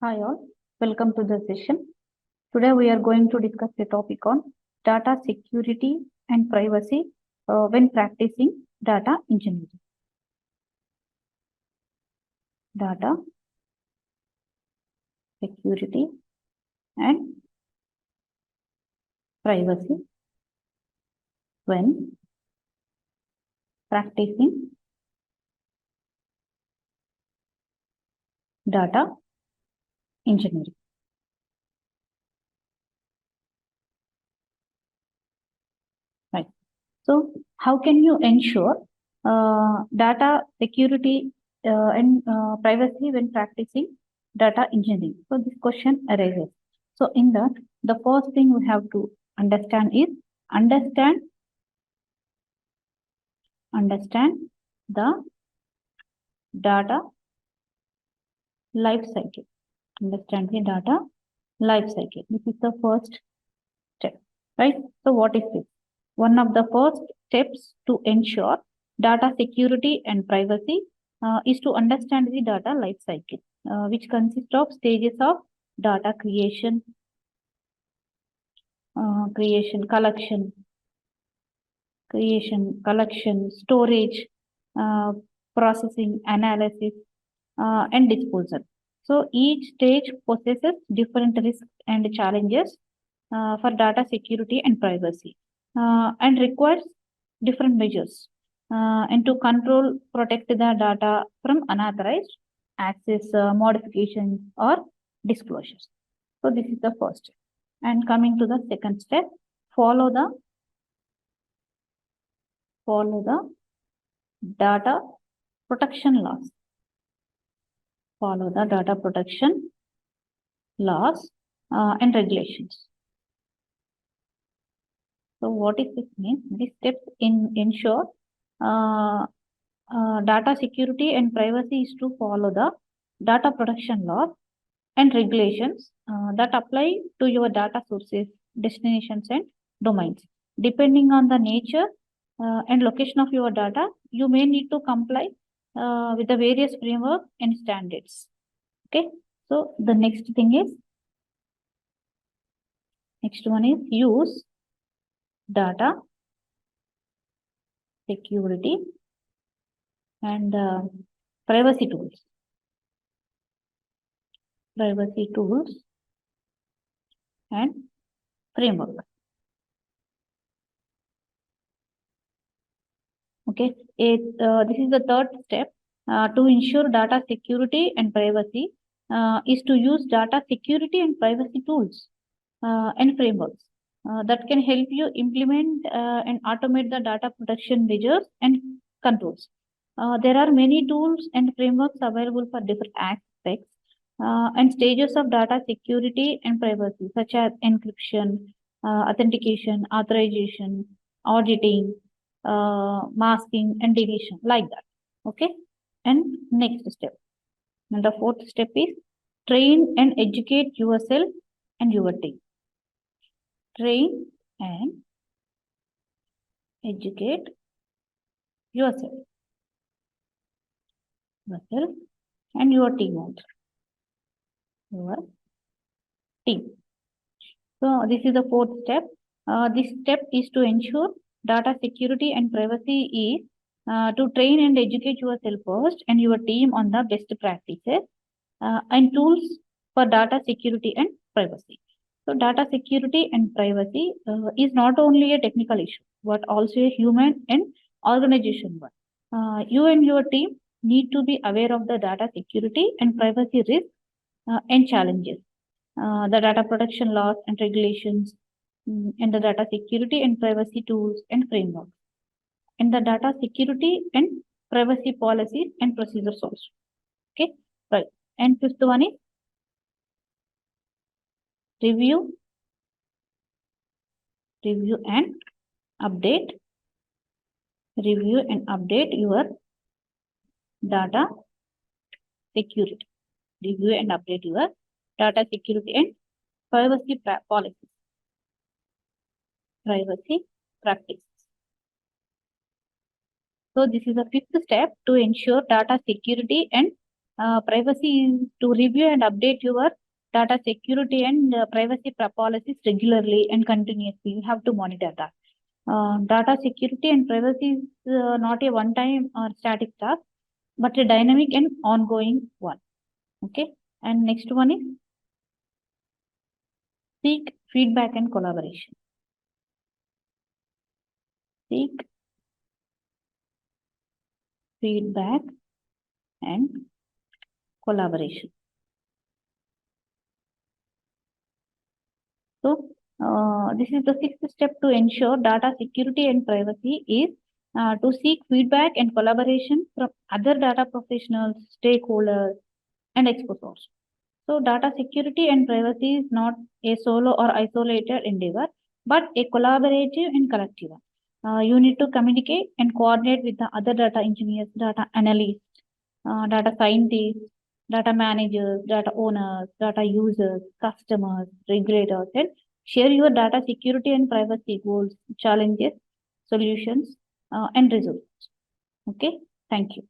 Hi all, welcome to the session. Today we are going to discuss the topic on data security and privacy when practicing data engineering. Data security and privacy when practicing data engineering. Right. So, how can you ensure data security and privacy when practicing data engineering? So, this question arises. So, in that, the first thing we have to understand is understand the data life cycle. Understand the data life cycle. This is the first step, right? So, what is this? One of the first steps to ensure data security and privacy is to understand the data life cycle, which consists of stages of data creation, collection, storage, processing, analysis, and disposal. So each stage possesses different risks and challenges for data security and privacy, and requires different measures and to control, protect the data from unauthorized access, modifications, or disclosures. So this is the first step. And coming to the second step, follow the data protection laws. Follow the data protection laws and regulations. So what is this mean? These steps ensure data security and privacy is to follow the data protection laws and regulations that apply to your data sources, destinations, and domains. Depending on the nature and location of your data, you may need to comply with the various framework and standards. Okay. So the next one is use data security and privacy tools. And framework. Okay, this is the third step to ensure data security and privacy is to use data security and privacy tools and frameworks that can help you implement and automate the data protection measures and controls. There are many tools and frameworks available for different aspects and stages of data security and privacy, such as encryption, authentication, authorization, auditing, masking, and deletion, like that. Okay. And next step. And the fourth step is train and educate yourself and your team. Train and educate yourself and your team also. Your team. So this is the fourth step. This step is to ensure data security and privacy is to train and educate yourself first and your team on the best practices and tools for data security and privacy. So data security and privacy is not only a technical issue, but also a human and organization one. You and your team need to be aware of the data security and privacy risks and challenges, the data protection laws and regulations, and the data security and privacy tools and frameworks, and the data security and privacy policies and procedures also. Okay, right. And fifth one is review and update your data security. Review and update your data security and privacy policies, privacy practices. So this is the fifth step to ensure data security and privacy is to review and update your data security and privacy policies regularly and continuously. You have to monitor that. Data security and privacy is not a one-time or static task, but a dynamic and ongoing one. Okay. And next one is seek feedback and collaboration. Seek feedback and collaboration. So, this is the sixth step to ensure data security and privacy is to seek feedback and collaboration from other data professionals, stakeholders, and experts. So, data security and privacy is not a solo or isolated endeavor, but a collaborative and collective one. You need to communicate and coordinate with the other data engineers, data analysts, data scientists, data managers, data owners, data users, customers, regulators, and share your data security and privacy goals, challenges, solutions, and results. Okay, thank you.